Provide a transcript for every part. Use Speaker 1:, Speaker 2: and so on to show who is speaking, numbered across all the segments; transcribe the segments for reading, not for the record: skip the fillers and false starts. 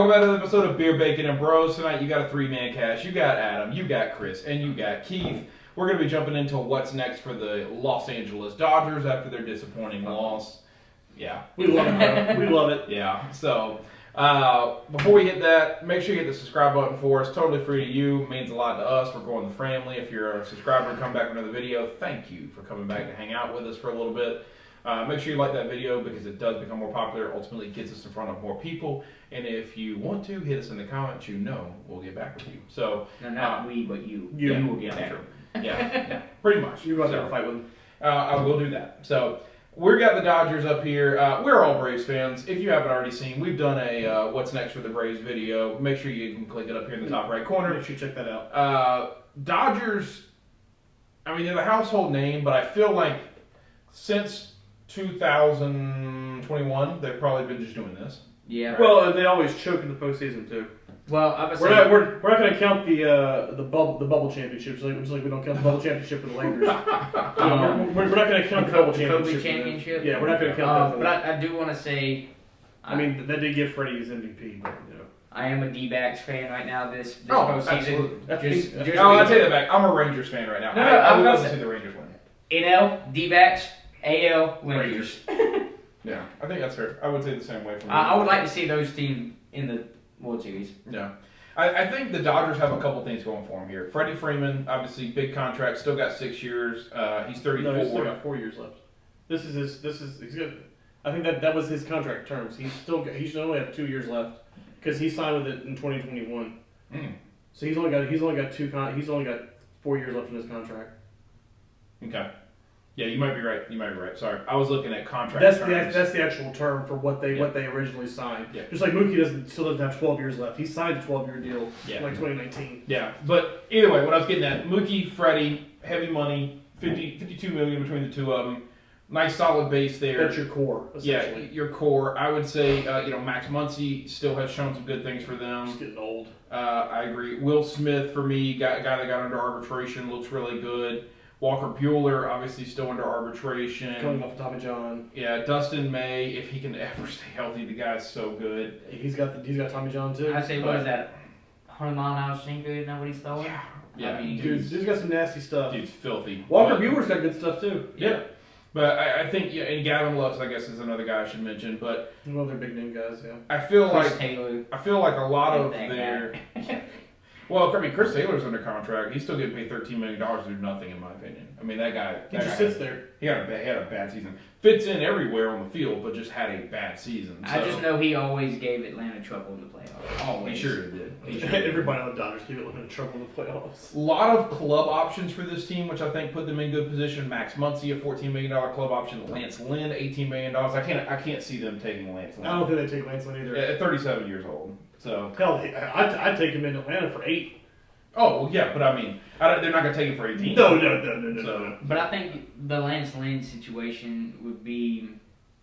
Speaker 1: welcome back to the episode of Beer, Bacon, and Bros. Tonight you got a three-man cast. You got Adam, you got Chris, and you got Keith. We're going to be jumping into what's next for the Los Angeles Dodgers after their disappointing loss. Yeah.
Speaker 2: We love it, bro. We love it.
Speaker 1: Yeah, so before we hit that, make sure you hit the subscribe button for us. Totally free to you. It means a lot to us. We're growing the family. If you're a subscriber and come back for another video, thank you for coming back to hang out with us for a little bit. Make sure you like that video because it does become more popular. Ultimately, it gets us in front of more people. And if you want to, hit us in the comments. You know we'll get back with you. So
Speaker 3: No, not we, but you.
Speaker 2: You.
Speaker 3: You will get back.
Speaker 1: true. Yeah, pretty much.
Speaker 2: You're going to fight with him.
Speaker 1: I will do that. So we've got the Dodgers up here. We're all Braves fans. If you haven't already seen, we've done a what's next for the Braves video. Make sure you can click it up here in the top right corner.
Speaker 2: Make sure you check that out.
Speaker 1: Dodgers, I mean, they're the household name, but I feel like since 2021, they've probably been just doing this.
Speaker 3: Yeah.
Speaker 2: Well, and they always choke in the postseason too.
Speaker 3: Well, I was
Speaker 2: We're not going to count the bubble championships. Just like we don't count the bubble championship for the Lakers. We're not going to count the bubble championship.
Speaker 3: Kobe championship.
Speaker 2: Yeah, we're not going to count that.
Speaker 3: But I do want to say,
Speaker 2: I mean, that did give Freddie his MVP, but you know.
Speaker 3: I am a D-backs fan right now. This
Speaker 1: Oh,
Speaker 3: postseason.
Speaker 1: absolutely.
Speaker 3: Just
Speaker 1: I'll take that back. I'm a Rangers fan right now.
Speaker 3: No,
Speaker 1: I would
Speaker 3: I'm
Speaker 1: love to
Speaker 3: not-
Speaker 1: see the Rangers win.
Speaker 3: NL, D-backs, AL, Rangers.
Speaker 1: Yeah, I think that's fair. I would say the same way for me.
Speaker 3: I would like to see those teams in the World Series.
Speaker 1: Yeah. I think the Dodgers have a couple things going for them here. Freddie Freeman, obviously big contract, still got 6 years. He's 34.
Speaker 2: No, he's still got 4 years left. He's good. I think that was his contract terms. He should only have 2 years left because he signed with it in 2021. So he's only got 4 years left in his contract.
Speaker 1: Okay. Yeah, you might be right. Sorry, I was looking at contract
Speaker 2: That's
Speaker 1: terms.
Speaker 2: the actual term for what they originally signed. Yeah. Just like Mookie still doesn't have 12 years left. He signed a 12-year deal in like 2019.
Speaker 1: Yeah, but either way, what I was getting at, Mookie, Freddie, heavy money, 52 million between the two of them. Nice solid base there.
Speaker 2: That's your core, essentially.
Speaker 1: Yeah, your core. I would say, Max Muncy still has shown some good things for them.
Speaker 2: He's getting old.
Speaker 1: I agree. Will Smith, for me, guy that got under arbitration, looks really good. Walker Buehler, obviously still under arbitration.
Speaker 2: Coming off of Tommy John.
Speaker 1: Yeah, Dustin May, if he can ever stay healthy, the guy's so good.
Speaker 2: He's got Tommy John too.
Speaker 3: I say, what is that? 100 mile an hour sinker? Isn't that what he's throwing?
Speaker 1: Yeah,
Speaker 3: I mean,
Speaker 2: Dude's got some nasty stuff.
Speaker 1: Dude's filthy.
Speaker 2: Walker Buehler's got good stuff too.
Speaker 1: Yeah. But I think, and Gavin Lux, I guess, is another guy I should mention. But
Speaker 2: Well, they're big name guys, yeah.
Speaker 1: I feel
Speaker 3: Chris
Speaker 1: like
Speaker 3: Taylor.
Speaker 1: a lot of
Speaker 3: That
Speaker 1: their. Well, I mean, Chris Taylor's under contract. He's still getting paid $13 million to do nothing, in my opinion. I mean, that guy.
Speaker 2: He just sits there.
Speaker 1: He had a bad season. Fits in everywhere on the field, but just had a bad season. So.
Speaker 3: I just know he always gave Atlanta trouble in the playoffs. Always.
Speaker 1: He sure did.
Speaker 2: Everybody on the Dodgers give it a little bit of trouble in the playoffs.
Speaker 1: A lot of club options for this team, which I think put them in good position. Max Muncy, a $14 million club option. Lance Lynn, $18 million. I can't see them taking Lance Lynn.
Speaker 2: I don't think they take Lance Lynn either.
Speaker 1: At 37 years old. So.
Speaker 2: Hell, I'd take him in Atlanta for 8.
Speaker 1: Oh, well, yeah, but I mean, they're not going to take him for 18.
Speaker 2: No.
Speaker 3: But I think the Lance Lynn situation would be,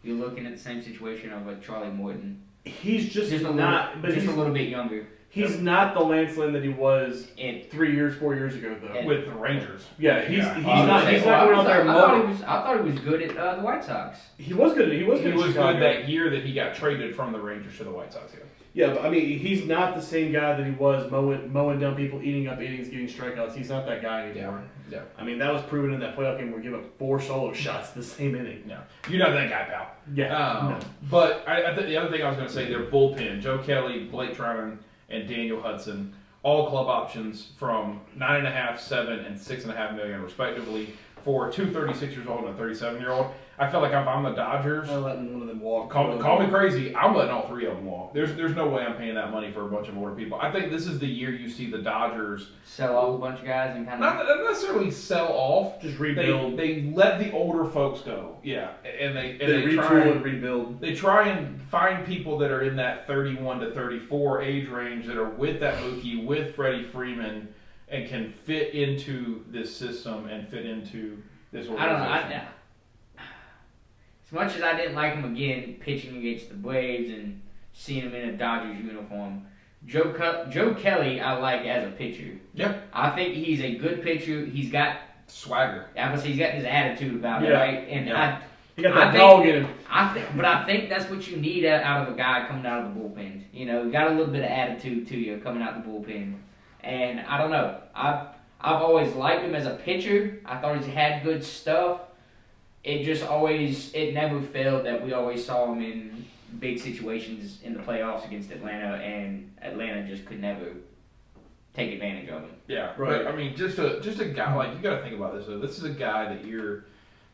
Speaker 3: you're looking at the same situation of like Charlie Morton.
Speaker 2: He's just
Speaker 3: a
Speaker 2: not,
Speaker 3: little, just a little bit younger.
Speaker 2: He's not the Lance Lynn that he was
Speaker 3: And
Speaker 2: 4 years ago, though.
Speaker 1: With the Rangers.
Speaker 2: Yeah, he's
Speaker 1: Yeah.
Speaker 2: not going out there.
Speaker 3: I thought he was good at the White Sox.
Speaker 2: He was good. He was
Speaker 1: He
Speaker 2: good.
Speaker 1: was
Speaker 2: in Chicago.
Speaker 1: good that year that he got traded from the Rangers to the White Sox. Yeah.
Speaker 2: Yeah, but I mean, he's not the same guy that he was mowing down people, eating up innings, getting strikeouts. He's not that guy anymore.
Speaker 1: Yeah.
Speaker 2: I mean, that was proven in that playoff game where we give up 4 solo shots the same inning.
Speaker 1: Yeah. You're not that guy, pal.
Speaker 2: Yeah.
Speaker 1: But I think the other thing I was going to say, their bullpen, Joe Kelly, Blake Trinan, and Daniel Hudson, all club options from $9.5, $7, and $6.5 million, respectively, for two 36 years old and a 37-year-old. I feel like if I'm the Dodgers,
Speaker 2: I'm letting one of them walk.
Speaker 1: call me crazy. I'm letting all three of them walk. There's no way I'm paying that money for a bunch of older people. I think this is the year you see the Dodgers
Speaker 3: Sell off a bunch of guys and kind of.
Speaker 1: not necessarily sell off,
Speaker 2: Just rebuild.
Speaker 1: They let the older folks go. Yeah, and they
Speaker 2: retool and rebuild.
Speaker 1: They try and find people that are in that 31 to 34 age range that are with that Mookie, with Freddie Freeman, and can fit into this system and fit into this organization.
Speaker 3: I don't know. As much as I didn't like him again pitching against the Braves and seeing him in a Dodgers uniform, Joe Kelly I like as a pitcher.
Speaker 1: Yeah.
Speaker 3: I think he's a good pitcher. He's got
Speaker 1: swagger.
Speaker 3: obviously he's got his attitude about it,
Speaker 2: Yeah.
Speaker 3: right? And
Speaker 1: Yeah.
Speaker 2: He got that dog in him.
Speaker 3: But I think that's what you need out of a guy coming out of the bullpen. You know, you got a little bit of attitude to you coming out the bullpen. And I don't know. I've always liked him as a pitcher. I thought he had good stuff. It never failed that we always saw him in big situations in the playoffs against Atlanta, and Atlanta just could never take advantage of him.
Speaker 1: Yeah,
Speaker 2: right.
Speaker 1: But, I mean, just a guy, like, you got to think about this, though. This is a guy that you're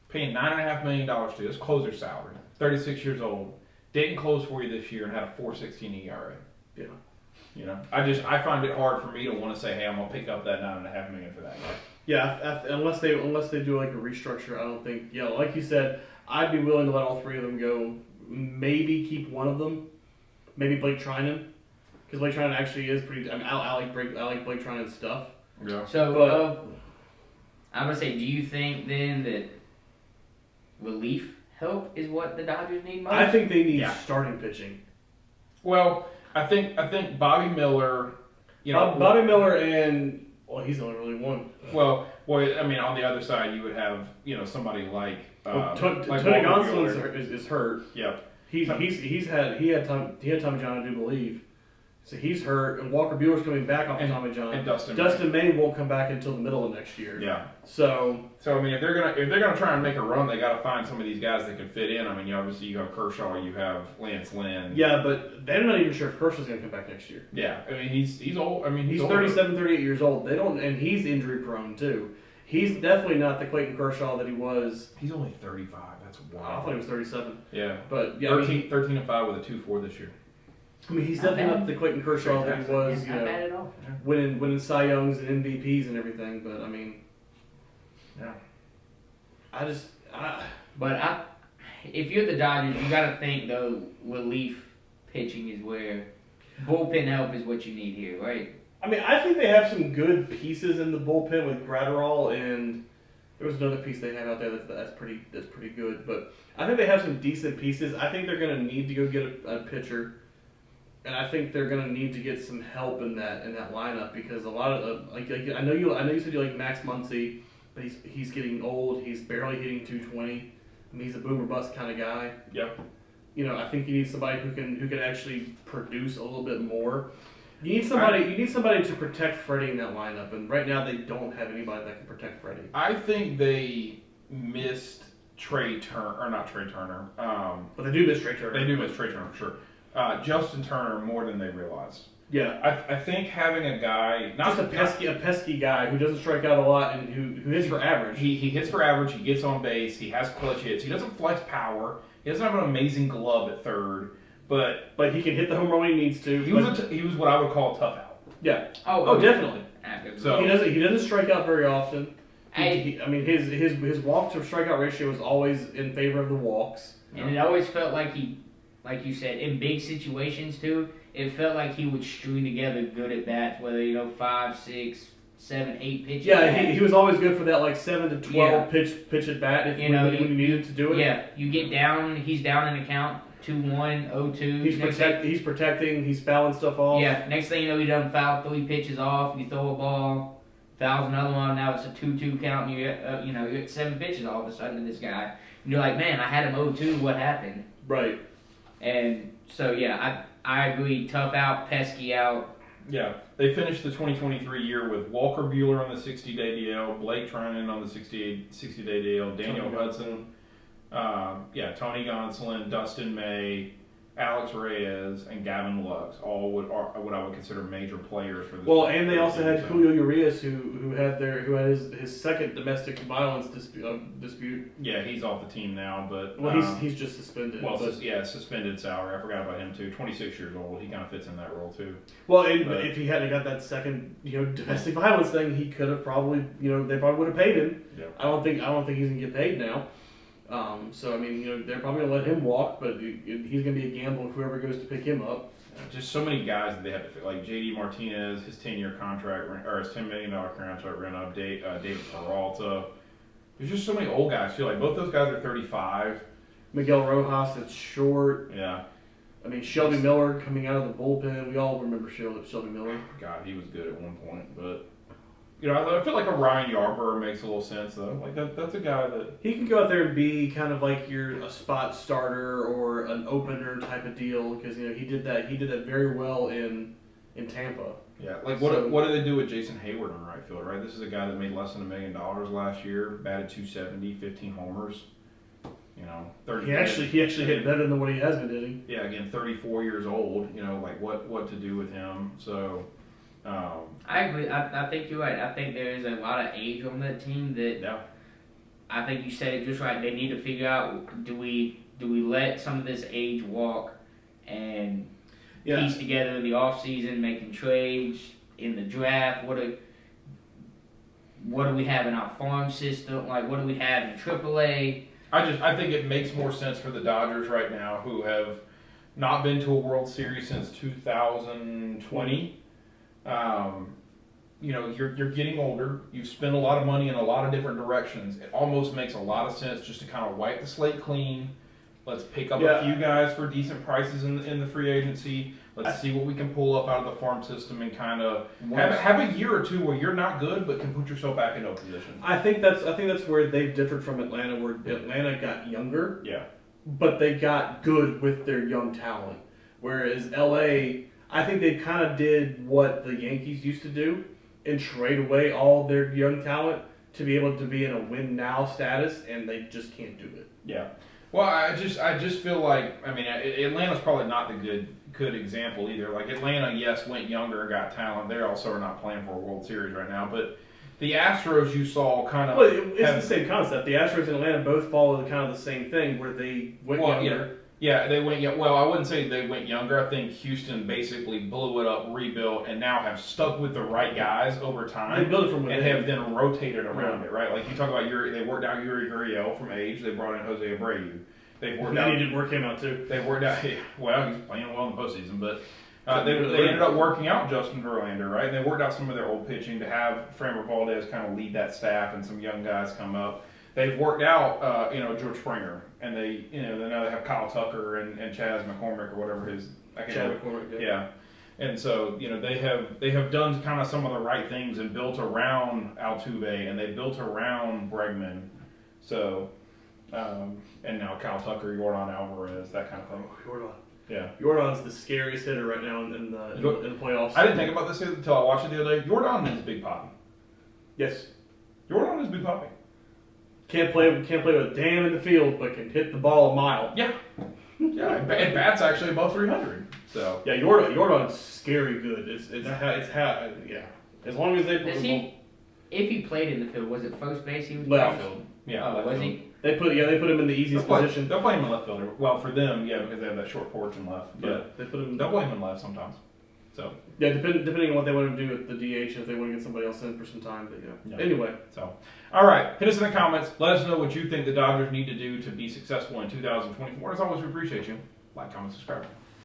Speaker 1: paying $9.5 million to. This closer salary. 36 years old. Didn't close for you this year and had a 4.16 ERA.
Speaker 2: Yeah.
Speaker 1: You know, I find it hard for me to want to say, hey, I'm gonna pick up that $9.5 million for that guy.
Speaker 2: Yeah, unless they do like a restructure, I don't think. Yeah, like you said, I'd be willing to let all three of them go. Maybe keep one of them. Maybe Blake Trinan, because Blake Trinan actually is pretty. I mean, I like Blake Trinan's stuff.
Speaker 1: Yeah.
Speaker 3: So I'm gonna say, do you think then that relief help is what the Dodgers need most?
Speaker 2: I think they need starting pitching.
Speaker 1: Well, I think Bobby Miller. You know,
Speaker 2: Bobby Miller and he's only really one.
Speaker 1: Well, I mean, on the other side, you would have somebody like
Speaker 2: Tony
Speaker 1: like
Speaker 2: Gonsolin is hurt.
Speaker 1: Yep.
Speaker 2: He had Tommy John, I do believe. So he's hurt, and Walker Buehler's coming back off of Tommy John.
Speaker 1: And
Speaker 2: Dustin May won't come back until the middle of next year.
Speaker 1: Yeah.
Speaker 2: So
Speaker 1: I mean, if they're gonna try and make a run, they got to find some of these guys that can fit in. I mean, obviously you have Kershaw, you have Lance Lynn.
Speaker 2: Yeah, but they're not even sure if Kershaw's gonna come back next year.
Speaker 1: Yeah, I mean he's old. I mean
Speaker 2: he's
Speaker 1: older.
Speaker 2: 37, 38 years old. They don't, and he's injury prone too. He's definitely not the Clayton Kershaw that he was.
Speaker 1: He's only 35. That's wild.
Speaker 2: I thought he was 37.
Speaker 1: Yeah,
Speaker 2: but yeah,
Speaker 1: 13-5 with a 2.4 this year.
Speaker 2: I mean, he's definitely not the Clayton Kershaw that he was.
Speaker 3: Not bad at all.
Speaker 2: Winning Cy Youngs and MVPs and everything. But I mean,
Speaker 1: yeah.
Speaker 3: If you're the Dodgers, you got to think though relief pitching is where bullpen help is what you need here, right?
Speaker 2: I mean, I think they have some good pieces in the bullpen with Gratterall, and there was another piece they have out there that's pretty good. But I think they have some decent pieces. I think they're going to need to go get a pitcher, and I think they're going to need to get some help in that lineup because a lot of like I know you said you like Max Muncy, but he's getting old. He's barely hitting 220. I mean, he's a boomer bust kind of guy.
Speaker 1: Yep.
Speaker 2: You know, I think you need somebody who can actually produce a little bit more. You need somebody to protect Freddie in that lineup, and right now they don't have anybody that can protect Freddie.
Speaker 1: I think they missed Trey Turner, or not Trey Turner.
Speaker 2: But they do miss Trey Turner.
Speaker 1: They do miss Trey Turner for sure. Justin Turner more than they realized.
Speaker 2: Yeah,
Speaker 1: I think having a guy
Speaker 2: not just a pesky guy who doesn't strike out a lot and who hits for average.
Speaker 1: He hits for average. He gets on base. He has clutch hits. He doesn't flex power. He doesn't have an amazing glove at third, but
Speaker 2: he can hit the home run when he needs to.
Speaker 1: He was what I would call a tough out.
Speaker 2: Yeah.
Speaker 3: Oh,
Speaker 2: definitely.
Speaker 1: So
Speaker 2: he doesn't strike out very often. I mean his walk to strikeout ratio is always in favor of the walks.
Speaker 3: And it always felt like he, like you said, in big situations too. It felt like he would string together good at bats, whether 5, 6, 7, 8 pitches.
Speaker 2: Yeah, he was always good for that like 7 to 12 pitch at bat if when you needed to do it.
Speaker 3: Yeah, you get down, he's down in the count 2-1, 0-2.
Speaker 2: He's protecting, he's fouling stuff off.
Speaker 3: Yeah, next thing you know, he doesn't foul 3 pitches off. You throw a ball, fouls another one. Now it's a 2-2 count, and you're at 7 pitches all of a sudden to this guy. And you're like, man, I had him 0-2. What happened?
Speaker 2: Right.
Speaker 3: And so yeah, I agree. Tough out, pesky out.
Speaker 1: Yeah, they finished the 2023 year with Walker Buehler on the 60-day DL, Blake Trinan on the 60-day DL, Daniel Hudson, Tony Gonsolin, Dustin May, Alex Reyes, and Gavin Lux, all what I would consider major players for this.
Speaker 2: Well, and they also had Julio Urias, who had his second domestic violence dispute.
Speaker 1: Yeah, he's off the team now, but
Speaker 2: he's just suspended.
Speaker 1: Well, suspended salary. I forgot about him too. 26 years old. He kind of fits in that role too.
Speaker 2: Well, if he hadn't got that second domestic violence thing, he could have probably they probably would have paid him.
Speaker 1: Yeah.
Speaker 2: I don't think he's gonna get paid now. So I mean, they're probably gonna let him walk, but he's gonna be a gamble if whoever goes to pick him up.
Speaker 1: Just so many guys that they have to fit, like JD Martinez, his 10-year contract or his $10 million contract ran up. David Peralta. There's just so many old guys too. Like both those guys are 35.
Speaker 2: Miguel Rojas, it's short.
Speaker 1: Yeah.
Speaker 2: I mean, Shelby Miller coming out of the bullpen. We all remember Shelby Miller.
Speaker 1: God, he was good at one point, but You know, I feel like a Ryan Yarbrough makes a little sense though. Like that's a guy that
Speaker 2: He can go out there and be kind of like a spot starter or an opener type of deal because he did that very well in Tampa.
Speaker 1: yeah. Like
Speaker 2: So-
Speaker 1: what do they do with Jason Hayward on right field? Right, this is a guy that made less than $1 million last year, batted .270, 15 homers. You know, 30.
Speaker 2: He actually hit better than what he has been hitting.
Speaker 1: Yeah, again, 34 years old. You know, like what to do with him? So.
Speaker 3: I agree. I think you're right. I think there is a lot of age on that team that
Speaker 1: Yeah.
Speaker 3: I think you said it just right. They need to figure out do we let some of this age walk and piece together in the off season, making trades in the draft. What do we have in our farm system? Like what do we have in AAA?
Speaker 1: I think it makes more sense for the Dodgers right now, who have not been to a World Series since 2020. You know, you're getting older. You've spent a lot of money in a lot of different directions. It almost makes a lot of sense just to kind of wipe the slate clean. Let's pick up a few guys for decent prices in the free agency. Let's see what we can pull up out of the farm system and kind of have a year or two where you're not good but can put yourself back into a position.
Speaker 2: I think that's where they've differed from Atlanta, where Atlanta got younger,
Speaker 1: Yeah.
Speaker 2: but they got good with their young talent. Whereas LA, I think they kind of did what the Yankees used to do and trade away all their young talent to be able to be in a win now status, and they just can't do it.
Speaker 1: Yeah. Well, I just feel like, I mean, Atlanta's probably not the good example either. Like Atlanta, yes, went younger and got talent. They also are not playing for a World Series right now. But the Astros, you saw kind of.
Speaker 2: Well, it's the same concept. The Astros and Atlanta both follow kind of the same thing, where they went younger.
Speaker 1: Yeah, they went. Well, I wouldn't say they went younger. I think Houston basically blew it up, rebuilt, and now have stuck with the right guys over time.
Speaker 2: They built it from within.
Speaker 1: And have then rotated around it, right? Like you talk about they worked out Yuri Gurriel from age. They brought in Jose Abreu. They've worked out.
Speaker 2: They didn't work him out too.
Speaker 1: They worked out. Well, he's playing well in the postseason, but they ended up working out Justin Verlander, right? And they worked out some of their old pitching to have Framber Valdez kind of lead that staff and some young guys come up. They've worked out, George Springer, and they now they have Kyle Tucker and Chaz McCormick or whatever his.
Speaker 2: Chad McCormick.
Speaker 1: Yeah. And so, they have done kind of some of the right things and built around Altuve, and they built around Bregman. So, and now Kyle Tucker, Yordan Alvarez, that kind of thing.
Speaker 2: Yordan.
Speaker 1: Yeah.
Speaker 2: Yordan's the scariest hitter right now in the playoffs.
Speaker 1: I didn't think about this until I watched it the other day. Yordan is Big Poppy.
Speaker 2: Yes.
Speaker 1: Yordan is Big Poppy.
Speaker 2: Can't play with a damn in the field, but can hit the ball a mile.
Speaker 1: Yeah. Yeah, and bats actually above 300. So.
Speaker 2: Yeah, Yordan's scary good. Yeah. As long as they put
Speaker 3: Does he? If he played in the field, was it first base? He was
Speaker 2: left
Speaker 3: playing?
Speaker 2: field.
Speaker 1: Yeah.
Speaker 3: Oh,
Speaker 1: left
Speaker 3: was
Speaker 1: field.
Speaker 3: he?
Speaker 2: They put him in the easiest position.
Speaker 1: They'll play him in left fielder. Well, for them, yeah, because they have that short porch in left. But
Speaker 2: Yeah, they put him.
Speaker 1: they'll play him in left sometimes. So.
Speaker 2: Yeah, depending on what they want to do with the DH, if they want to get somebody else in for some time. But
Speaker 1: Yeah.
Speaker 2: Anyway.
Speaker 1: So, all right, hit us in the comments. Let us know what you think the Dodgers need to do to be successful in 2024. As always, we appreciate you. Like, comment, subscribe.